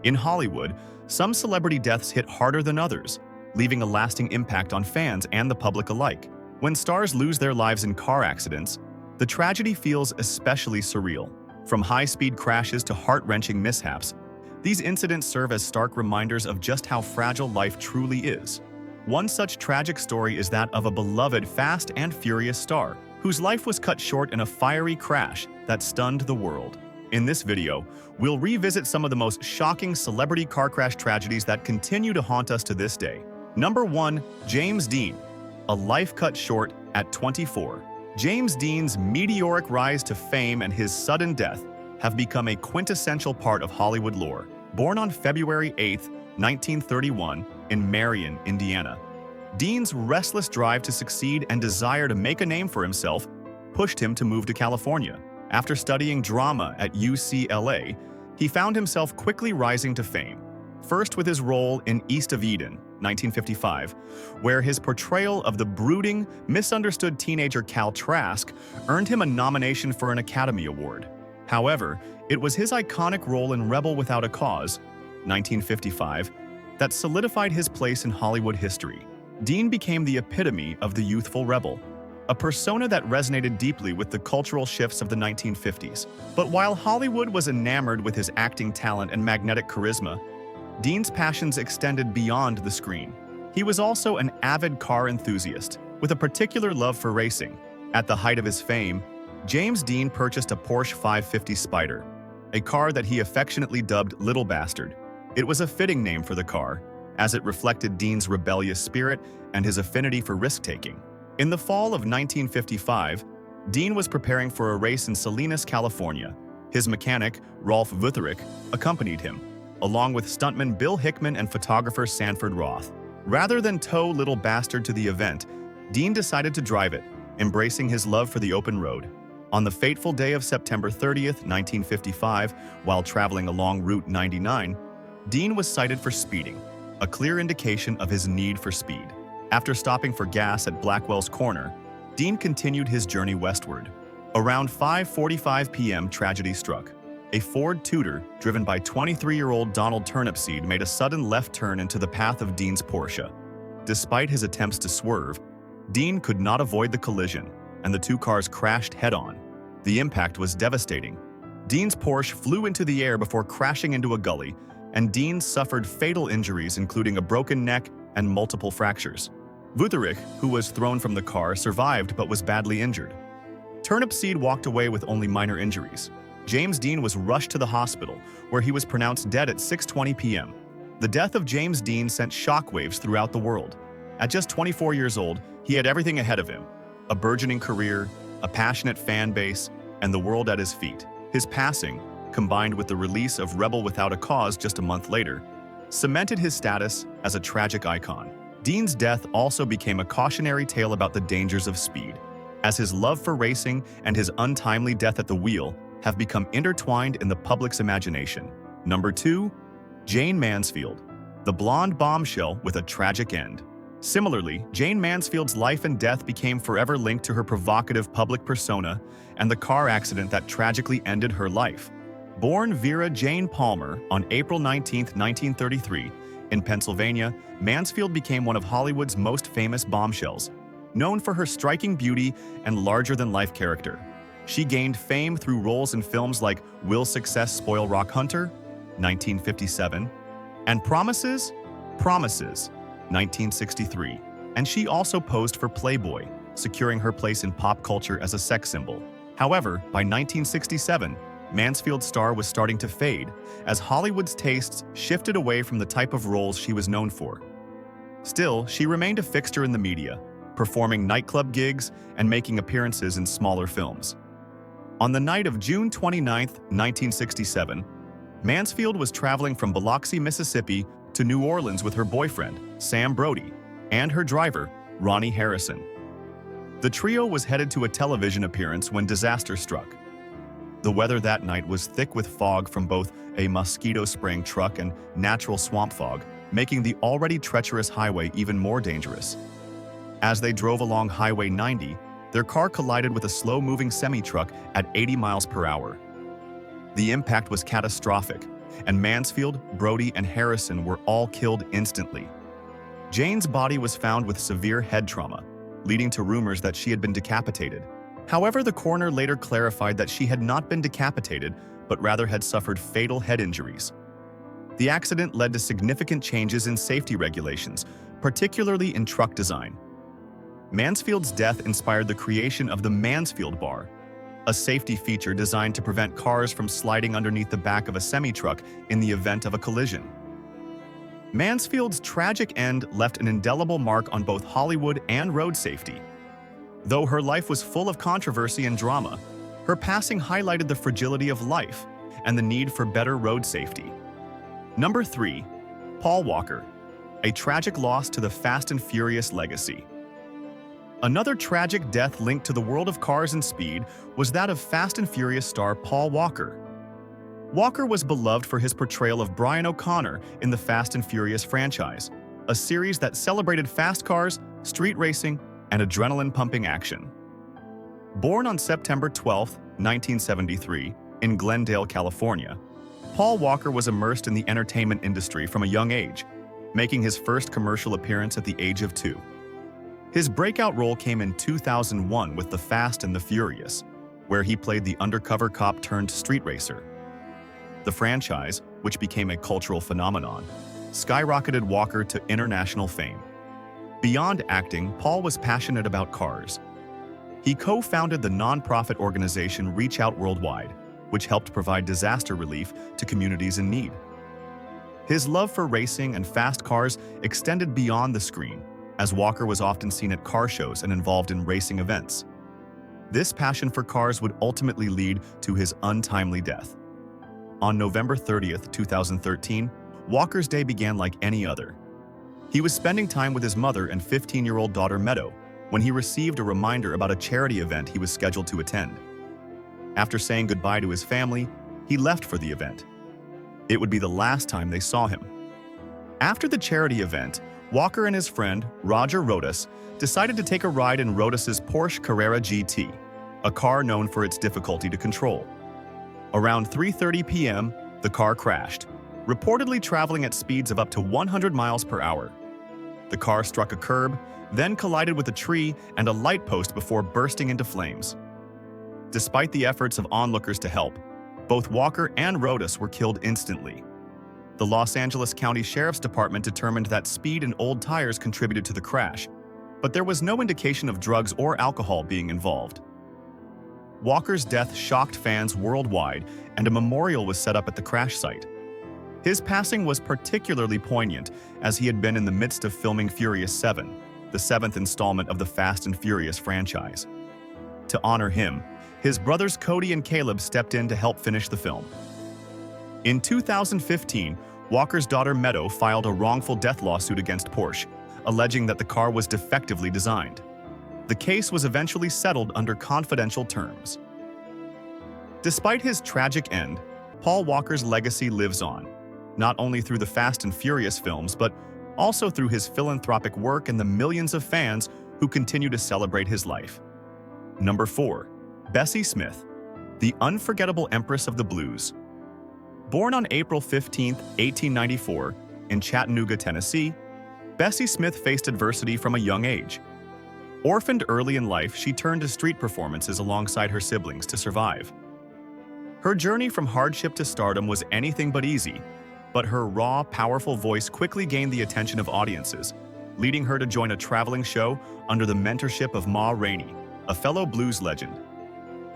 In Hollywood, some celebrity deaths hit harder than others, leaving a lasting impact on fans and the public alike. When stars lose their lives in car accidents, the tragedy feels especially surreal. From high-speed crashes to heart-wrenching mishaps, these incidents serve as stark reminders of just how fragile life truly is. One such tragic story is that of a beloved Fast and Furious star, whose life was cut short in a fiery crash that stunned the world. In this video, we'll revisit some of the most shocking celebrity car crash tragedies that continue to haunt us to this day. Number 1. James Dean. A life cut short at 24. James Dean's meteoric rise to fame and his sudden death have become a quintessential part of Hollywood lore. Born on February 8, 1931, in Marion, Indiana, Dean's restless drive to succeed and desire to make a name for himself pushed him to move to California. After studying drama at UCLA, he found himself quickly rising to fame, first with his role in East of Eden, 1955, where his portrayal of the brooding, misunderstood teenager Cal Trask earned him a nomination for an Academy Award. However, it was his iconic role in Rebel Without a Cause, 1955, that solidified his place in Hollywood history. Dean became the epitome of the youthful rebel, a persona that resonated deeply with the cultural shifts of the 1950s. But while Hollywood was enamored with his acting talent and magnetic charisma, Dean's passions extended beyond the screen. He was also an avid car enthusiast, with a particular love for racing. At the height of his fame, James Dean purchased a Porsche 550 Spider, a car that he affectionately dubbed Little Bastard. It was a fitting name for the car, as it reflected Dean's rebellious spirit and his affinity for risk-taking. In the fall of 1955, Dean was preparing for a race in Salinas, California. His mechanic, Rolf Wutherich, accompanied him, along with stuntman Bill Hickman and photographer Sanford Roth. Rather than tow Little Bastard to the event, Dean decided to drive it, embracing his love for the open road. On the fateful day of September 30th, 1955, while traveling along Route 99, Dean was cited for speeding, a clear indication of his need for speed. After stopping for gas at Blackwell's Corner, Dean continued his journey westward. Around 5:45 p.m., tragedy struck. A Ford Tudor, driven by 23-year-old Donald Turnipseed, made a sudden left turn into the path of Dean's Porsche. Despite his attempts to swerve, Dean could not avoid the collision, and the two cars crashed head-on. The impact was devastating. Dean's Porsche flew into the air before crashing into a gully, and Dean suffered fatal injuries including a broken neck and multiple fractures. Wutherich, who was thrown from the car, survived but was badly injured. Turnipseed walked away with only minor injuries. James Dean was rushed to the hospital, where he was pronounced dead at 6:20 p.m. The death of James Dean sent shockwaves throughout the world. At just 24 years old, he had everything ahead of him: a burgeoning career, a passionate fan base, and the world at his feet. His passing, combined with the release of Rebel Without a Cause just a month later, cemented his status as a tragic icon. Dean's death also became a cautionary tale about the dangers of speed, as his love for racing and his untimely death at the wheel have become intertwined in the public's imagination. Number 2. Jane Mansfield, the blonde bombshell with a tragic end. Similarly, Jane Mansfield's life and death became forever linked to her provocative public persona and the car accident that tragically ended her life. Born Vera Jane Palmer on April 19, 1933, in Pennsylvania, Mansfield became one of Hollywood's most famous bombshells, known for her striking beauty and larger-than-life character. She gained fame through roles in films like Will Success Spoil Rock Hunter, 1957, and Promises, 1963. And she also posed for Playboy, securing her place in pop culture as a sex symbol. However, by 1967, Mansfield's star was starting to fade, as Hollywood's tastes shifted away from the type of roles she was known for. Still, she remained a fixture in the media, performing nightclub gigs and making appearances in smaller films. On the night of June 29, 1967, Mansfield was traveling from Biloxi, Mississippi to New Orleans with her boyfriend, Sam Brody, and her driver, Ronnie Harrison. The trio was headed to a television appearance when disaster struck. The weather that night was thick with fog from both a mosquito-spraying truck and natural swamp fog, making the already treacherous highway even more dangerous. As they drove along Highway 90, their car collided with a slow-moving semi-truck at 80 miles per hour. The impact was catastrophic, and Mansfield, Brody, and Harrison were all killed instantly. Jane's body was found with severe head trauma, leading to rumors that she had been decapitated. However, the coroner later clarified that she had not been decapitated, but rather had suffered fatal head injuries. The accident led to significant changes in safety regulations, particularly in truck design. Mansfield's death inspired the creation of the Mansfield bar, a safety feature designed to prevent cars from sliding underneath the back of a semi-truck in the event of a collision. Mansfield's tragic end left an indelible mark on both Hollywood and road safety. Though her life was full of controversy and drama, her passing highlighted the fragility of life and the need for better road safety. Number 3. Paul Walker, a tragic loss to the Fast and Furious legacy. Another tragic death linked to the world of cars and speed was that of Fast and Furious star Paul Walker. Walker was beloved for his portrayal of Brian O'Connor in the Fast and Furious franchise, a series that celebrated fast cars, street racing, and adrenaline-pumping action. Born on September 12, 1973, in Glendale, California, Paul Walker was immersed in the entertainment industry from a young age, making his first commercial appearance at the age of 2. His breakout role came in 2001 with The Fast and the Furious, where he played the undercover cop turned street racer. The franchise, which became a cultural phenomenon, skyrocketed Walker to international fame. Beyond acting, Paul was passionate about cars. He co-founded the nonprofit organization Reach Out Worldwide, which helped provide disaster relief to communities in need. His love for racing and fast cars extended beyond the screen, as Walker was often seen at car shows and involved in racing events. This passion for cars would ultimately lead to his untimely death. On November 30, 2013, Walker's day began like any other. He was spending time with his mother and 15-year-old daughter Meadow when he received a reminder about a charity event he was scheduled to attend. After saying goodbye to his family, he left for the event. It would be the last time they saw him. After the charity event, Walker and his friend, Roger Rodas, decided to take a ride in Rodas's Porsche Carrera GT, a car known for its difficulty to control. Around 3:30 p.m., the car crashed, reportedly traveling at speeds of up to 100 miles per hour. The car struck a curb, then collided with a tree and a light post before bursting into flames. Despite the efforts of onlookers to help, both Walker and Rodas were killed instantly. The Los Angeles County Sheriff's Department determined that speed and old tires contributed to the crash, but there was no indication of drugs or alcohol being involved. Walker's death shocked fans worldwide, and a memorial was set up at the crash site. His passing was particularly poignant, as he had been in the midst of filming Furious 7, the 7th installment of the Fast and Furious franchise. To honor him, his brothers Cody and Caleb stepped in to help finish the film. In 2015, Walker's daughter Meadow filed a wrongful death lawsuit against Porsche, alleging that the car was defectively designed. The case was eventually settled under confidential terms. Despite his tragic end, Paul Walker's legacy lives on, not only through the Fast and Furious films, but also through his philanthropic work and the millions of fans who continue to celebrate his life. Number 4. Bessie Smith, the unforgettable Empress of the Blues. Born on April 15, 1894, in Chattanooga, Tennessee, Bessie Smith faced adversity from a young age. Orphaned early in life, she turned to street performances alongside her siblings to survive. Her journey from hardship to stardom was anything but easy, but her raw, powerful voice quickly gained the attention of audiences, leading her to join a traveling show under the mentorship of Ma Rainey, a fellow blues legend.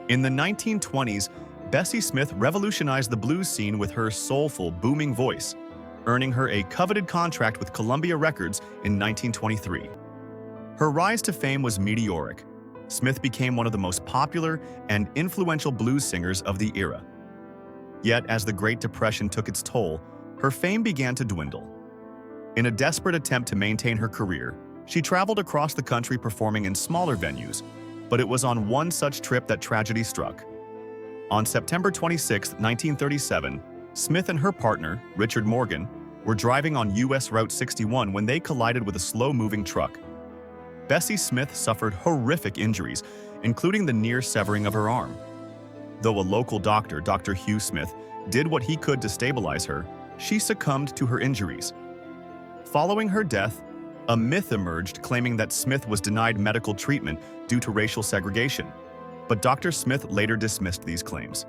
In the 1920s, Bessie Smith revolutionized the blues scene with her soulful, booming voice, earning her a coveted contract with Columbia Records in 1923. Her rise to fame was meteoric. Smith became one of the most popular and influential blues singers of the era. Yet, as the Great Depression took its toll, her fame began to dwindle. In a desperate attempt to maintain her career, she traveled across the country performing in smaller venues, but it was on one such trip that tragedy struck. On September 26, 1937, Smith and her partner, Richard Morgan, were driving on U.S. Route 61 when they collided with a slow-moving truck. Bessie Smith suffered horrific injuries, including the near severing of her arm. Though a local doctor, Dr. Hugh Smith, did what he could to stabilize her, she succumbed to her injuries. Following her death, a myth emerged claiming that Smith was denied medical treatment due to racial segregation, but Dr. Smith later dismissed these claims.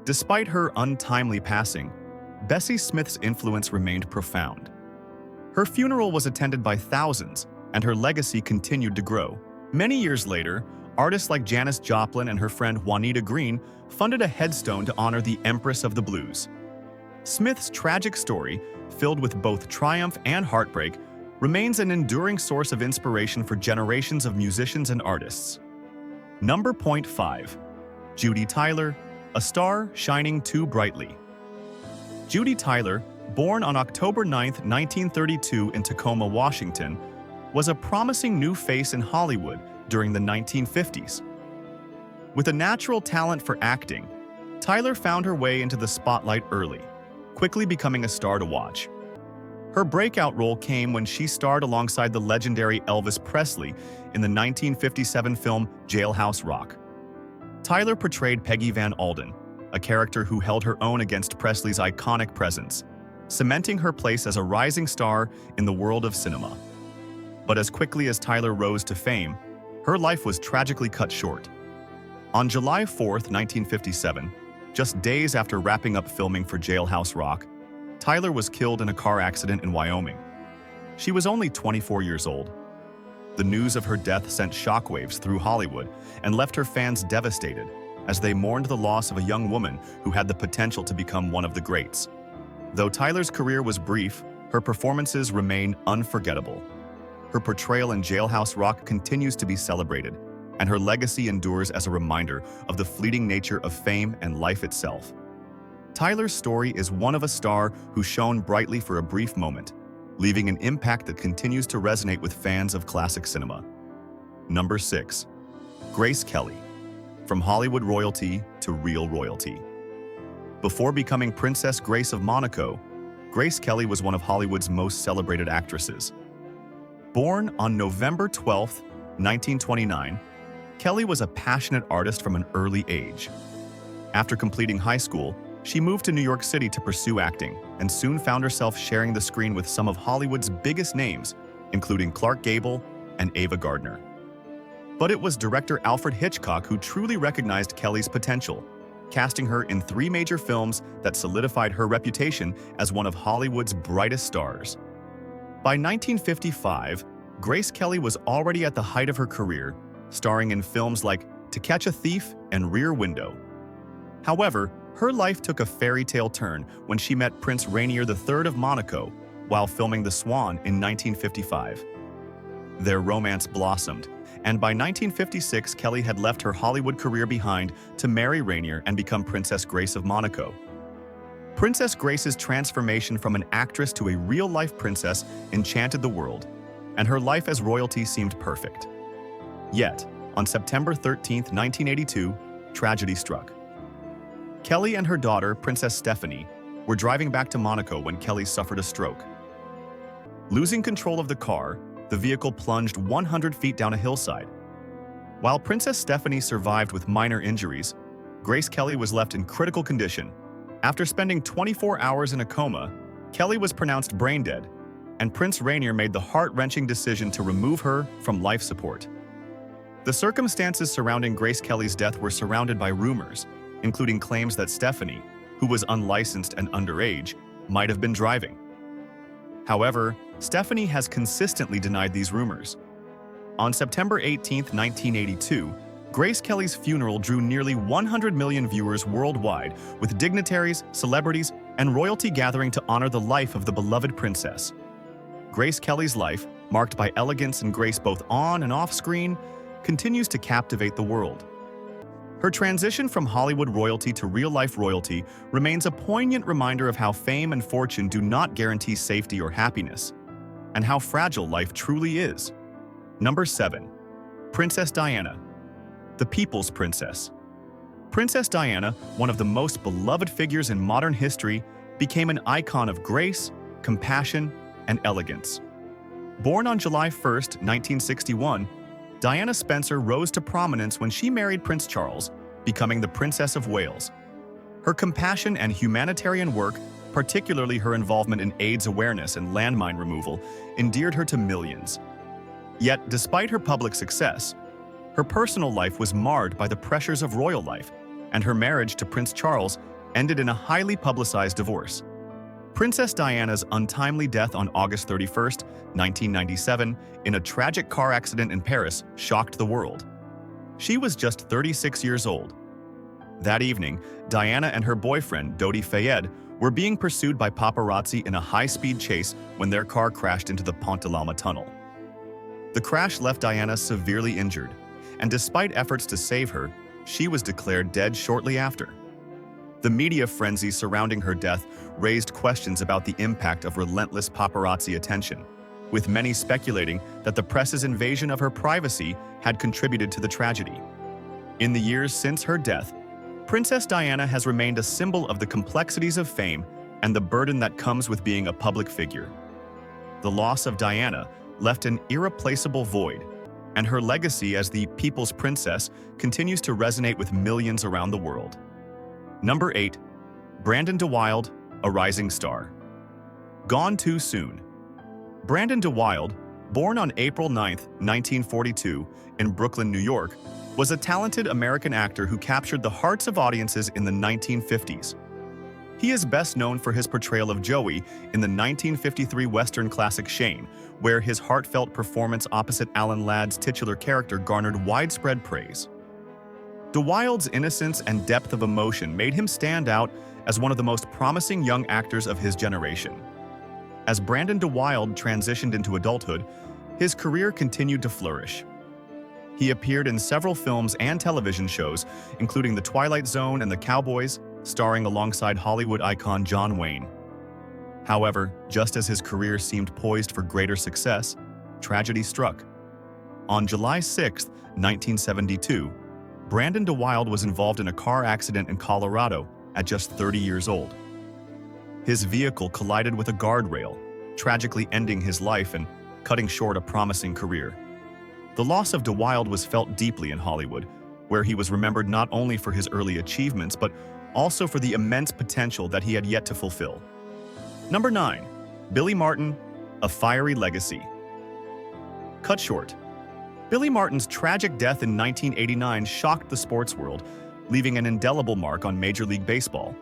Despite her untimely passing, Bessie Smith's influence remained profound. Her funeral was attended by thousands, and her legacy continued to grow. Many years later, artists like Janis Joplin and her friend Juanita Green funded a headstone to honor the Empress of the Blues. Smith's tragic story, filled with both triumph and heartbreak, remains an enduring source of inspiration for generations of musicians and artists. Number 5. Judy Tyler, a star shining too brightly. Judy Tyler, born on October 9, 1932 in Tacoma, Washington, was a promising new face in Hollywood during the 1950s. With a natural talent for acting, Tyler found her way into the spotlight early, quickly becoming a star to watch. Her breakout role came when she starred alongside the legendary Elvis Presley in the 1957 film Jailhouse Rock. Tyler portrayed Peggy Van Alden, a character who held her own against Presley's iconic presence, cementing her place as a rising star in the world of cinema. But as quickly as Tyler rose to fame, her life was tragically cut short. On July 4, 1957, just days after wrapping up filming for Jailhouse Rock, Tyler was killed in a car accident in Wyoming. She was only 24 years old. The news of her death sent shockwaves through Hollywood and left her fans devastated as they mourned the loss of a young woman who had the potential to become one of the greats. Though Tyler's career was brief, her performances remain unforgettable. Her portrayal in Jailhouse Rock continues to be celebrated, and her legacy endures as a reminder of the fleeting nature of fame and life itself. Tyler's story is one of a star who shone brightly for a brief moment, leaving an impact that continues to resonate with fans of classic cinema. Number 6. Grace Kelly. From Hollywood royalty to real royalty. Before becoming Princess Grace of Monaco, Grace Kelly was one of Hollywood's most celebrated actresses. Born on November 12, 1929, Kelly was a passionate artist from an early age. After completing high school, she moved to New York City to pursue acting and soon found herself sharing the screen with some of Hollywood's biggest names, including Clark Gable and Ava Gardner. But it was director Alfred Hitchcock who truly recognized Kelly's potential, casting her in 3 major films that solidified her reputation as one of Hollywood's brightest stars. By 1955, Grace Kelly was already at the height of her career, starring in films like To Catch a Thief and Rear Window. However, her life took a fairy tale turn when she met Prince Rainier III of Monaco while filming The Swan in 1955. Their romance blossomed, and by 1956 Kelly had left her Hollywood career behind to marry Rainier and become Princess Grace of Monaco. Princess Grace's transformation from an actress to a real-life princess enchanted the world, and her life as royalty seemed perfect. Yet, on September 13, 1982, tragedy struck. Kelly and her daughter, Princess Stephanie, were driving back to Monaco when Kelly suffered a stroke. Losing control of the car, the vehicle plunged 100 feet down a hillside. While Princess Stephanie survived with minor injuries, Grace Kelly was left in critical condition. After spending 24 hours in a coma, Kelly was pronounced brain dead, and Prince Rainier made the heart-wrenching decision to remove her from life support. The circumstances surrounding Grace Kelly's death were surrounded by rumors, including claims that Stephanie, who was unlicensed and underage, might have been driving. However, Stephanie has consistently denied these rumors. On September 18, 1982, Grace Kelly's funeral drew nearly 100 million viewers worldwide, with dignitaries, celebrities, and royalty gathering to honor the life of the beloved princess. Grace Kelly's life, marked by elegance and grace both on and off screen, continues to captivate the world. Her transition from Hollywood royalty to real-life royalty remains a poignant reminder of how fame and fortune do not guarantee safety or happiness, and how fragile life truly is. Number 7. Princess Diana, the People's Princess. Princess Diana, one of the most beloved figures in modern history, became an icon of grace, compassion, and elegance. Born on July 1, 1961, Diana Spencer rose to prominence when she married Prince Charles, becoming the Princess of Wales. Her compassion and humanitarian work, particularly her involvement in AIDS awareness and landmine removal, endeared her to millions. Yet, despite her public success, her personal life was marred by the pressures of royal life, and her marriage to Prince Charles ended in a highly publicized divorce. Princess Diana's untimely death on August 31, 1997, in a tragic car accident in Paris shocked the world. She was just 36 years old. That evening, Diana and her boyfriend, Dodi Fayed, were being pursued by paparazzi in a high-speed chase when their car crashed into the Pont de l'Alma tunnel. The crash left Diana severely injured, and despite efforts to save her, she was declared dead shortly after. The media frenzy surrounding her death raised questions about the impact of relentless paparazzi attention, with many speculating that the press's invasion of her privacy had contributed to the tragedy. In the years since her death, Princess Diana has remained a symbol of the complexities of fame and the burden that comes with being a public figure. The loss of Diana left an irreplaceable void, and her legacy as the People's Princess continues to resonate with millions around the world. Number 8. Brandon DeWilde, a rising star. Gone too soon. Brandon DeWilde, born on April 9, 1942, in Brooklyn, New York, was a talented American actor who captured the hearts of audiences in the 1950s. He is best known for his portrayal of Joey in the 1953 Western classic Shane, where his heartfelt performance opposite Alan Ladd's titular character garnered widespread praise. DeWilde's innocence and depth of emotion made him stand out as one of the most promising young actors of his generation. As Brandon DeWilde transitioned into adulthood, his career continued to flourish. He appeared in several films and television shows, including The Twilight Zone and The Cowboys, starring alongside Hollywood icon John Wayne. However, just as his career seemed poised for greater success, tragedy struck. On July 6, 1972, Brandon DeWilde was involved in a car accident in Colorado at just 30 years old. His vehicle collided with a guardrail, tragically ending his life and cutting short a promising career. The loss of DeWilde was felt deeply in Hollywood, where he was remembered not only for his early achievements, but also for the immense potential that he had yet to fulfill. Number 9. Billy Martin, a fiery legacy. Cut short. Billy Martin's tragic death in 1989 shocked the sports world, leaving an indelible mark on Major League Baseball.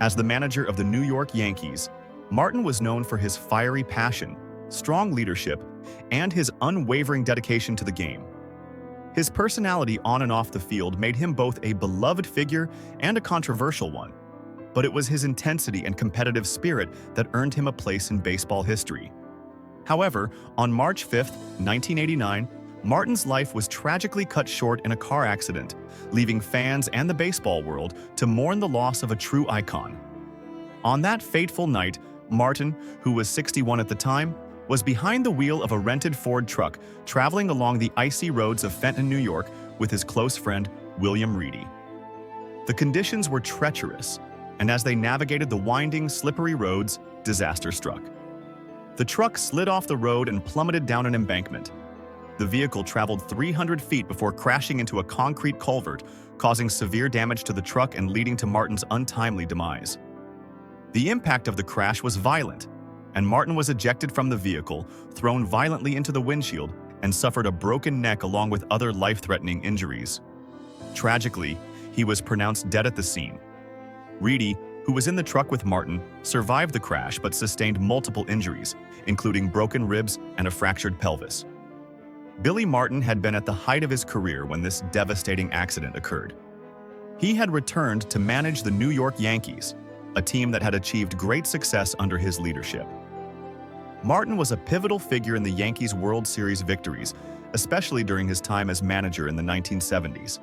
As the manager of the New York Yankees, Martin was known for his fiery passion, strong leadership, and his unwavering dedication to the game. His personality on and off the field made him both a beloved figure and a controversial one, but it was his intensity and competitive spirit that earned him a place in baseball history. However, on March 5, 1989, Martin's life was tragically cut short in a car accident, leaving fans and the baseball world to mourn the loss of a true icon. On that fateful night, Martin, who was 61 at the time, was behind the wheel of a rented Ford truck traveling along the icy roads of Fenton, New York, with his close friend, William Reedy. The conditions were treacherous, and as they navigated the winding, slippery roads, disaster struck. The truck slid off the road and plummeted down an embankment. The vehicle traveled 300 feet before crashing into a concrete culvert, causing severe damage to the truck and leading to Martin's untimely demise. The impact of the crash was violent, and Martin was ejected from the vehicle, thrown violently into the windshield, and suffered a broken neck along with other life-threatening injuries. Tragically, he was pronounced dead at the scene. Reedy, who was in the truck with Martin, survived the crash but sustained multiple injuries, including broken ribs and a fractured pelvis. Billy Martin had been at the height of his career when this devastating accident occurred. He had returned to manage the New York Yankees, a team that had achieved great success under his leadership. Martin was a pivotal figure in the Yankees' World Series victories, especially during his time as manager in the 1970s.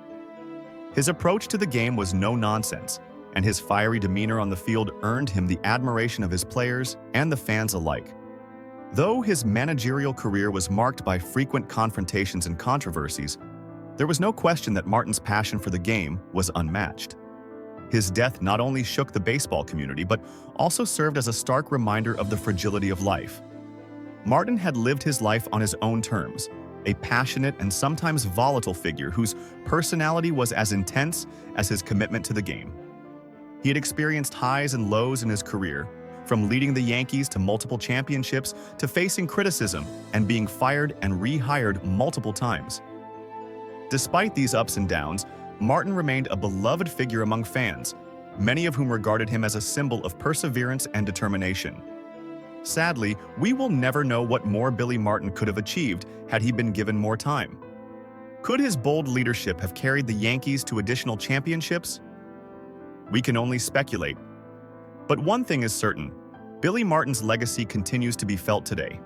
His approach to the game was no nonsense, and his fiery demeanor on the field earned him the admiration of his players and the fans alike. Though his managerial career was marked by frequent confrontations and controversies, there was no question that Martin's passion for the game was unmatched. His death not only shook the baseball community, but also served as a stark reminder of the fragility of life. Martin had lived his life on his own terms, a passionate and sometimes volatile figure whose personality was as intense as his commitment to the game. He had experienced highs and lows in his career, from leading the Yankees to multiple championships to facing criticism and being fired and rehired multiple times. Despite these ups and downs, Martin remained a beloved figure among fans, many of whom regarded him as a symbol of perseverance and determination. Sadly, we will never know what more Billy Martin could have achieved had he been given more time. Could his bold leadership have carried the Yankees to additional championships? We can only speculate. But one thing is certain, Billy Martin's legacy continues to be felt today.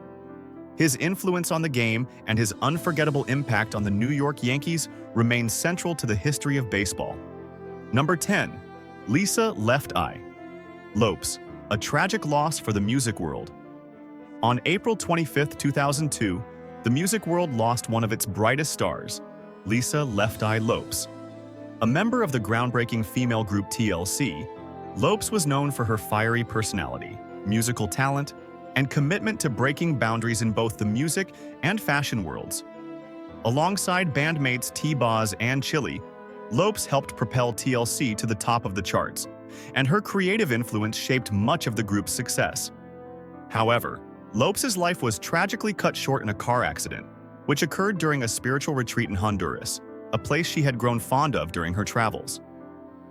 His influence on the game and his unforgettable impact on the New York Yankees remain central to the history of baseball. Number 10. Lisa Left Eye. Lopes, a tragic loss for the music world. On April 25, 2002, the music world lost one of its brightest stars, Lisa Left Eye Lopes. A member of the groundbreaking female group TLC, Lopes was known for her fiery personality, musical talent, and commitment to breaking boundaries in both the music and fashion worlds. Alongside bandmates T-Boz and Chili, Lopes helped propel TLC to the top of the charts, and her creative influence shaped much of the group's success. However, Lopes' life was tragically cut short in a car accident, which occurred during a spiritual retreat in Honduras, a place she had grown fond of during her travels.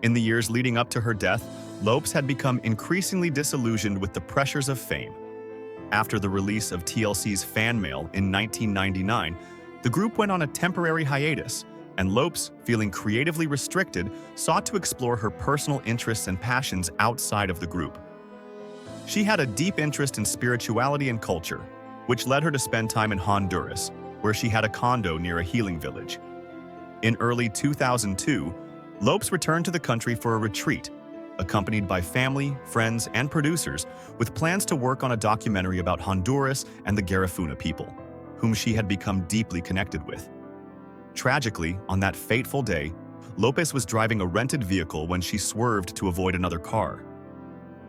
In the years leading up to her death, Lopes had become increasingly disillusioned with the pressures of fame. After the release of TLC's Fan Mail in 1999, the group went on a temporary hiatus, and Lopes, feeling creatively restricted, sought to explore her personal interests and passions outside of the group. She had a deep interest in spirituality and culture, which led her to spend time in Honduras, where she had a condo near a healing village. In early 2002, Lopes returned to the country for a retreat, accompanied by family, friends, and producers, with plans to work on a documentary about Honduras and the Garifuna people, whom she had become deeply connected with. Tragically, on that fateful day, Lopes was driving a rented vehicle when she swerved to avoid another car.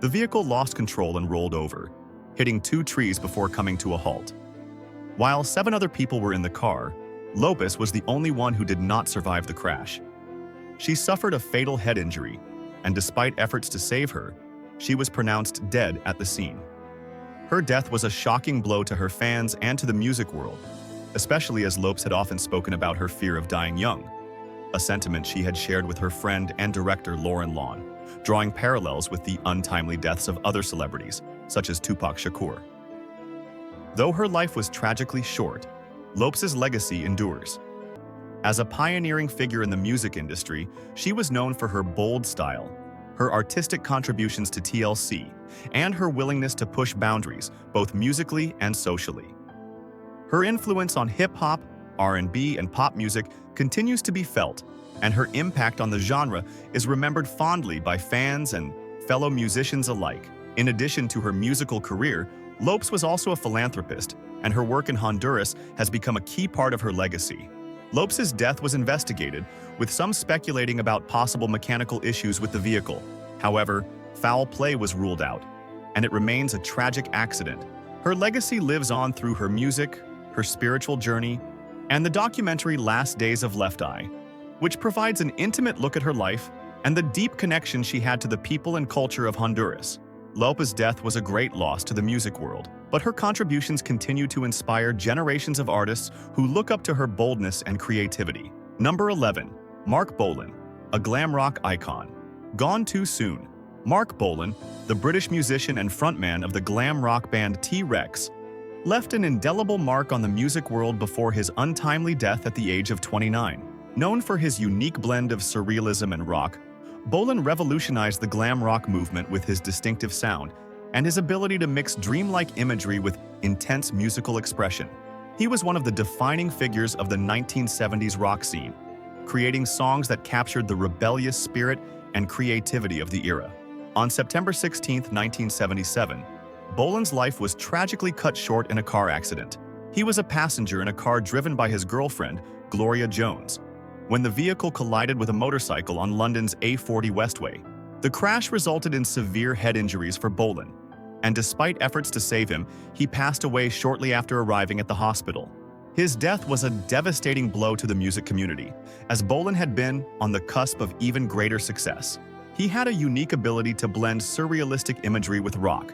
The vehicle lost control and rolled over, hitting 2 trees before coming to a halt. While 7 other people were in the car, Lopes was the only one who did not survive the crash. She suffered a fatal head injury, and despite efforts to save her, she was pronounced dead at the scene. Her death was a shocking blow to her fans and to the music world, especially as Lopes had often spoken about her fear of dying young, a sentiment she had shared with her friend and director Lauren Lawn, drawing parallels with the untimely deaths of other celebrities, such as Tupac Shakur. Though her life was tragically short, Lopes' legacy endures. As a pioneering figure in the music industry, she was known for her bold style, her artistic contributions to TLC, and her willingness to push boundaries, both musically and socially. Her influence on hip-hop, R&B, and pop music continues to be felt, and her impact on the genre is remembered fondly by fans and fellow musicians alike. In addition to her musical career, Lopes was also a philanthropist, and her work in Honduras has become a key part of her legacy. Lopes' death was investigated, with some speculating about possible mechanical issues with the vehicle. However, foul play was ruled out, and it remains a tragic accident. Her legacy lives on through her music, her spiritual journey, and the documentary Last Days of Left Eye, which provides an intimate look at her life and the deep connection she had to the people and culture of Honduras. Lopes' death was a great loss to the music world, but her contributions continue to inspire generations of artists who look up to her boldness and creativity. Number 11. Mark Bolan, a glam rock icon. Gone too soon. Mark Bolan, the British musician and frontman of the glam rock band T-Rex, left an indelible mark on the music world before his untimely death at the age of 29. Known for his unique blend of surrealism and rock, Bolan revolutionized the glam rock movement with his distinctive sound and his ability to mix dreamlike imagery with intense musical expression. He was one of the defining figures of the 1970s rock scene, creating songs that captured the rebellious spirit and creativity of the era. On September 16, 1977, Bolan's life was tragically cut short in a car accident. He was a passenger in a car driven by his girlfriend, Gloria Jones, when the vehicle collided with a motorcycle on London's A40 Westway. The crash resulted in severe head injuries for Bolan, and despite efforts to save him, he passed away shortly after arriving at the hospital. His death was a devastating blow to the music community, as Bolan had been on the cusp of even greater success. He had a unique ability to blend surrealistic imagery with rock,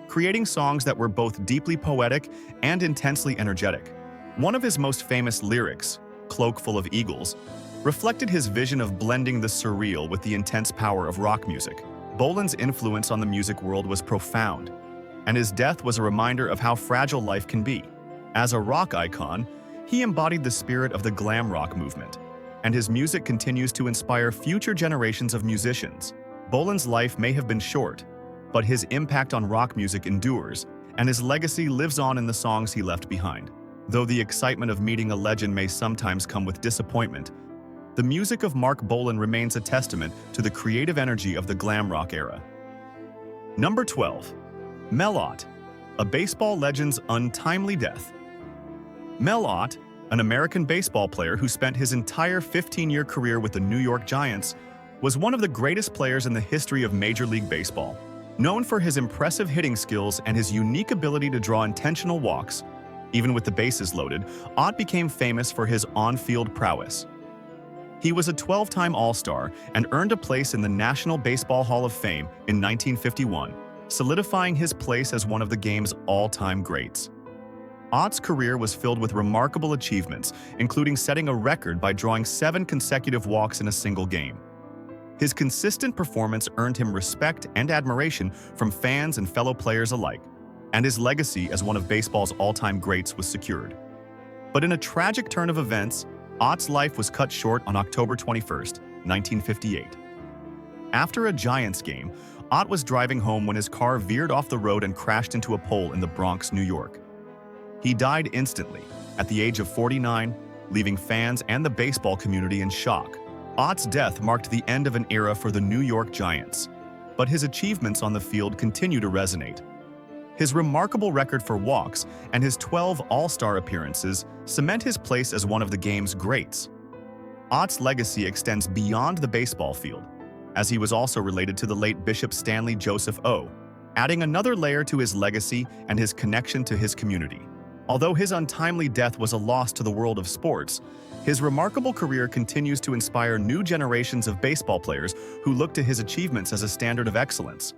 creating songs that were both deeply poetic and intensely energetic. One of his most famous lyrics, "Cloak Full of Eagles," reflected his vision of blending the surreal with the intense power of rock music. Bolan's influence on the music world was profound, and his death was a reminder of how fragile life can be. As a rock icon, he embodied the spirit of the glam rock movement, and his music continues to inspire future generations of musicians. Bolan's life may have been short, but his impact on rock music endures, and his legacy lives on in the songs he left behind. Though the excitement of meeting a legend may sometimes come with disappointment, the music of Mark Bolan remains a testament to the creative energy of the glam rock era. Number 12. Mel Ott, a baseball legend's untimely death. Mel Ott, an American baseball player who spent his entire 15-year career with the New York Giants, was one of the greatest players in the history of Major League Baseball. Known for his impressive hitting skills and his unique ability to draw intentional walks, even with the bases loaded, Ott became famous for his on-field prowess. He was a 12-time All-Star and earned a place in the National Baseball Hall of Fame in 1951, solidifying his place as one of the game's all-time greats. Ott's career was filled with remarkable achievements, including setting a record by drawing 7 consecutive walks in a single game. His consistent performance earned him respect and admiration from fans and fellow players alike, and his legacy as one of baseball's all-time greats was secured. But in a tragic turn of events, Ott's life was cut short on October 21, 1958. After a Giants game, Ott was driving home when his car veered off the road and crashed into a pole in the Bronx, New York. He died instantly, at the age of 49, leaving fans and the baseball community in shock. Ott's death marked the end of an era for the New York Giants, but his achievements on the field continue to resonate. His remarkable record for walks and his 12 All-Star appearances cement his place as one of the game's greats. Ott's legacy extends beyond the baseball field, as he was also related to the late Bishop Stanley Joseph O., adding another layer to his legacy and his connection to his community. Although his untimely death was a loss to the world of sports, his remarkable career continues to inspire new generations of baseball players who look to his achievements as a standard of excellence.